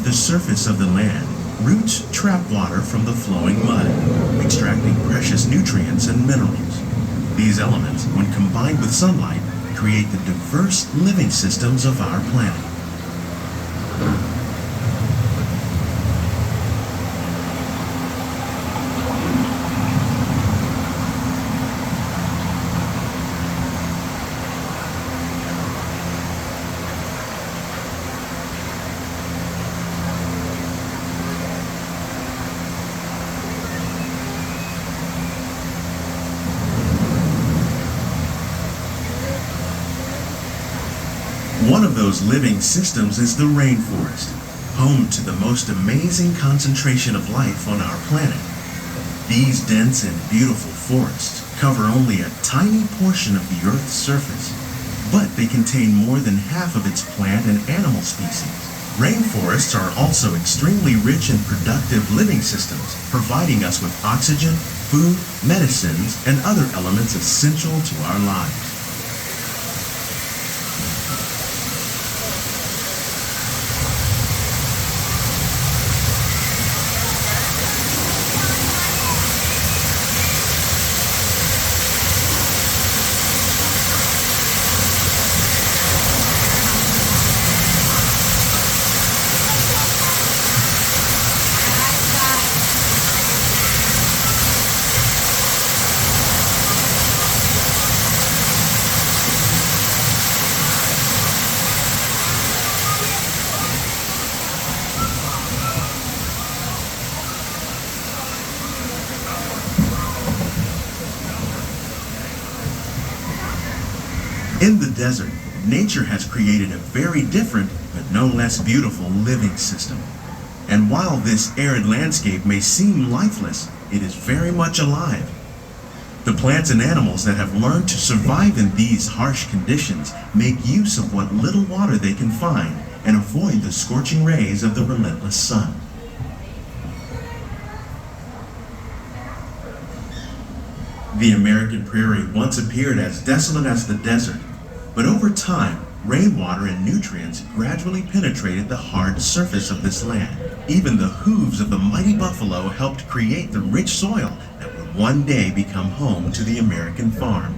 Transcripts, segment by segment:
the surface of the land, roots trap water from the flowing mud, extracting precious nutrients and minerals. These elements, when combined with sunlight, create the diverse living systems of our planet. One of those living systems is the rainforest, home to the most amazing concentration of life on our planet. These dense and beautiful forests cover only a tiny portion of the Earth's surface, but they contain more than half of its plant and animal species. Rainforests are also extremely rich and productive living systems, providing us with oxygen, food, medicines, and other elements essential to our lives. In the desert, nature has created a very different, but no less beautiful living system. And while this arid landscape may seem lifeless, it is very much alive. The plants and animals that have learned to survive in these harsh conditions make use of what little water they can find and avoid the scorching rays of the relentless sun. The American prairie once appeared as desolate as the desert, but over time, rainwater and nutrients gradually penetrated the hard surface of this land. Even the hooves of the mighty buffalo helped create the rich soil that would one day become home to the American farm.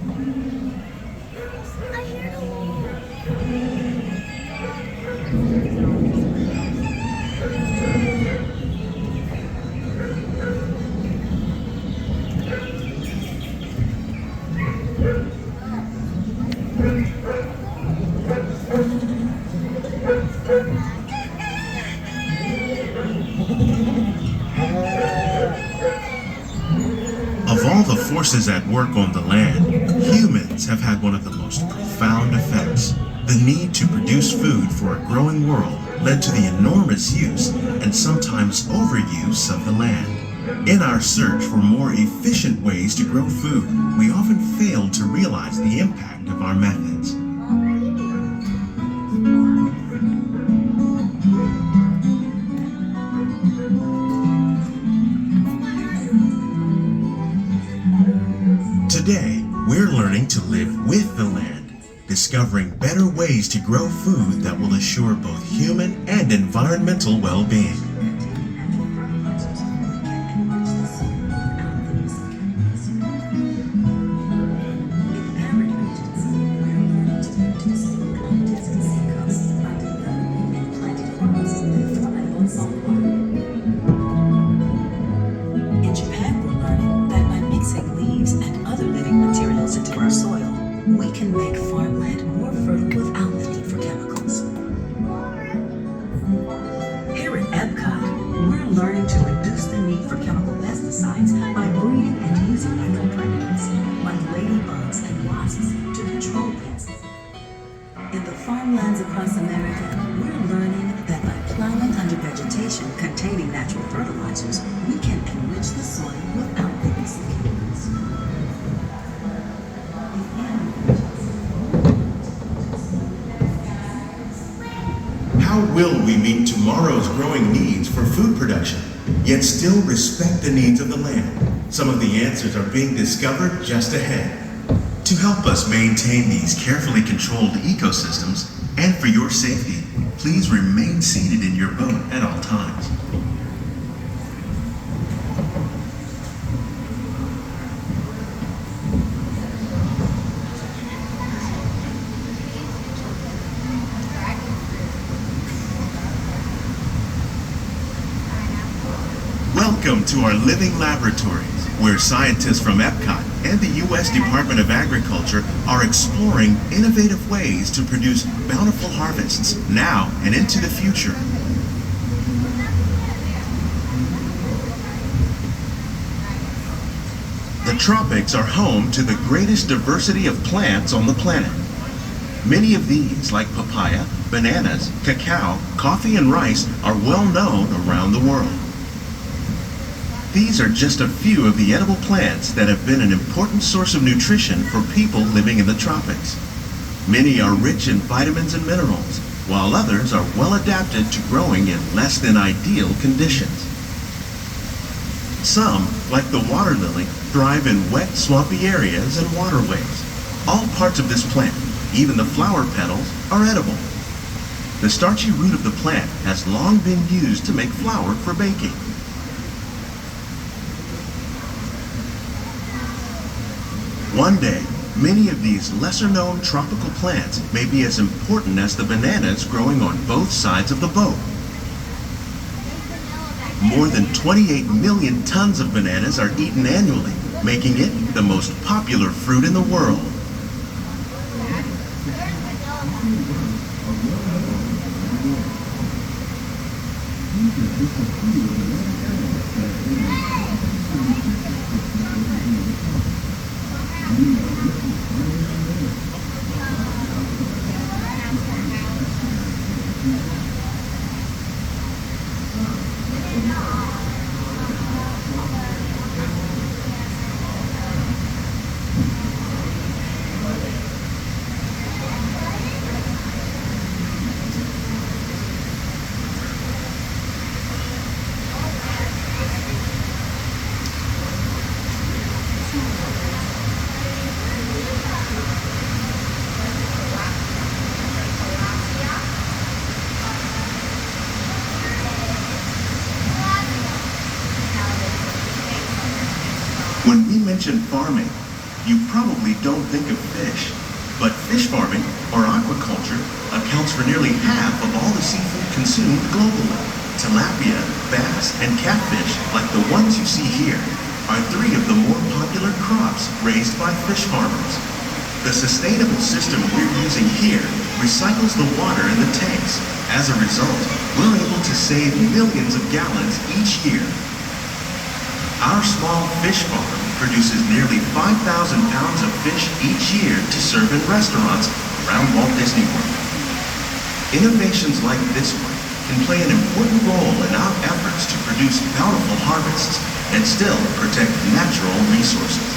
Of all the forces at work on the land, humans have had one of the most profound effects. The need to produce food for a growing world led to the enormous use and sometimes overuse of the land. In our search for more efficient ways to grow food, we often fail to realize the impact of our methods. Today, we're learning to live with the land, discovering better ways to grow food that will assure both human and environmental well-being. In Japan, we're learning that by mixing leaves and other living materials into our soil, we can make farmland more fertile without the need for chemicals. Here at EPCOT, we're learning to reduce the need for chemical pesticides by breeding and using natural predators like ladybugs and wasps to control pests. In the farmlands across America, we're learning that by plowing under vegetation containing natural fertilizers, we can enrich the soil without the use of chemicals. How will we meet tomorrow's growing needs for food production, yet still respect the needs of the land? Some of the answers are being discovered just ahead. To help us maintain these carefully controlled ecosystems, and for your safety, Please remain seated in your boat at all times. Welcome to our living laboratories, where scientists from EPCOT and the U.S. Department of Agriculture are exploring innovative ways to produce bountiful harvests now and into the future. The tropics are home to the greatest diversity of plants on the planet. Many of these, like papaya, bananas, cacao, coffee, and rice, are well known around the world. These are just a few of the edible plants that have been an important source of nutrition for people living in the tropics. Many are rich in vitamins and minerals, while others are well adapted to growing in less than ideal conditions. Some, like the water lily, thrive in wet, swampy areas and waterways. All parts of this plant, even the flower petals, are edible. The starchy root of the plant has long been used to make flour for baking. One day, many of these lesser-known tropical plants may be as important as the bananas growing on both sides of the boat. More than 28 million tons of bananas are eaten annually, making it the most popular fruit in the world. When we mention farming, you probably don't think of fish. But fish farming, or aquaculture, accounts for nearly half of all the seafood consumed globally. Tilapia, bass, and catfish, like the ones you see here, are three of the more popular crops raised by fish farmers. The sustainable system we're using here recycles the water in the tanks. As a result, we're able to save millions of gallons each year. Our small fish farm produces nearly 5,000 pounds of fish each year to serve in restaurants around Walt Disney World. Innovations like this one can play an important role in our efforts to produce bountiful harvests and still protect natural resources.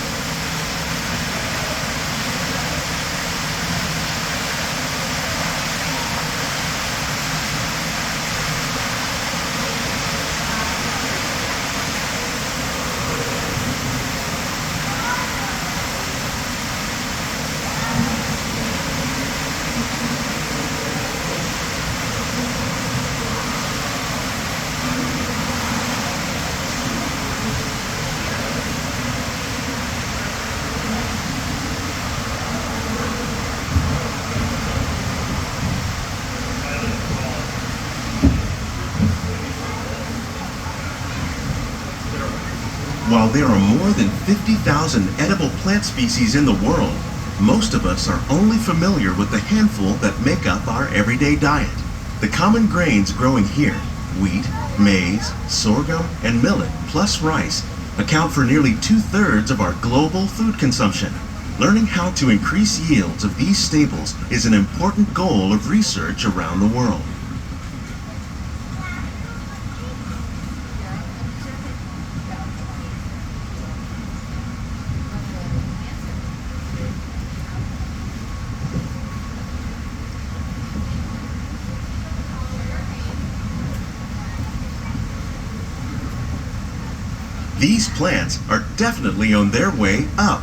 While there are more than 50,000 edible plant species in the world, most of us are only familiar with the handful that make up our everyday diet. The common grains growing here, wheat, maize, sorghum, and millet, plus rice, account for nearly 2/3 of our global food consumption. Learning how to increase yields of these staples is an important goal of research around the world. These plants are definitely on their way up.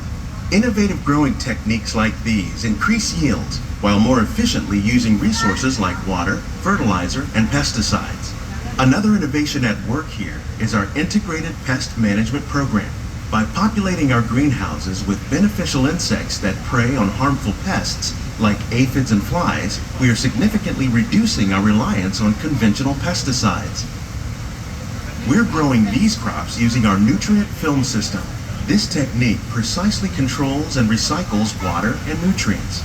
Innovative growing techniques like these increase yields, while more efficiently using resources like water, fertilizer, and pesticides. Another innovation at work here is our integrated pest management program. By populating our greenhouses with beneficial insects that prey on harmful pests, like aphids and flies, we are significantly reducing our reliance on conventional pesticides. We're growing these crops using our nutrient film system. This technique precisely controls and recycles water and nutrients.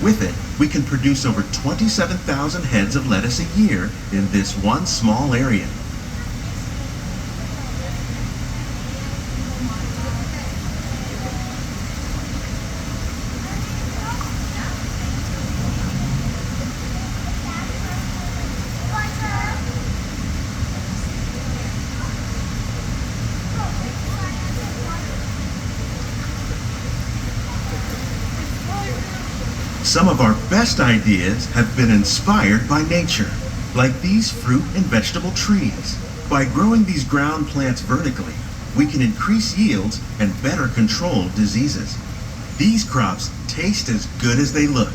With it, we can produce over 27,000 heads of lettuce a year in this one small area. Some of our best ideas have been inspired by nature, like these fruit and vegetable trees. By growing these ground plants vertically, we can increase yields and better control diseases. These crops taste as good as they look.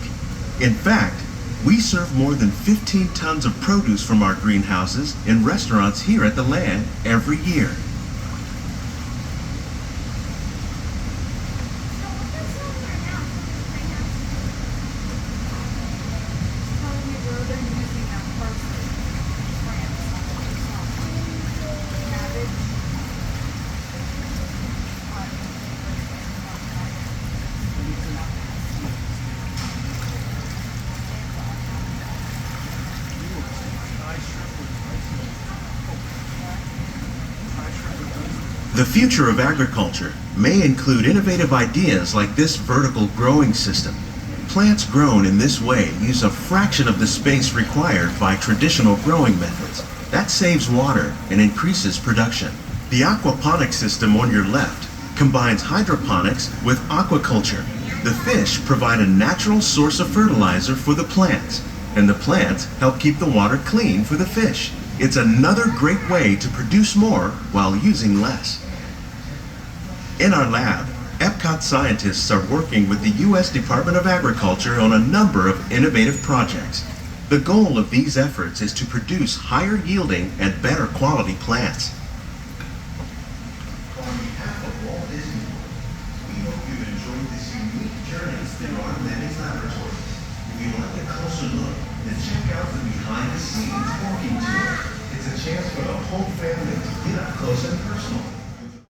In fact, we serve more than 15 tons of produce from our greenhouses in restaurants here at the land every year. The future of agriculture may include innovative ideas like this vertical growing system. Plants grown in this way use a fraction of the space required by traditional growing methods. That saves water and increases production. The aquaponics system on your left combines hydroponics with aquaculture. The fish provide a natural source of fertilizer for the plants, and the plants help keep the water clean for the fish. It's another great way to produce more while using less. In our lab, EPCOT scientists are working with the U.S. Department of Agriculture on a number of innovative projects. The goal of these efforts is to produce higher yielding and better quality plants. On behalf of Walt Disney World, we hope you've enjoyed this unique journey through our Lemmings laboratory. If you'd like a closer look, then check out the behind-the-scenes walking tour. It's a chance for the whole family to get up close and personal.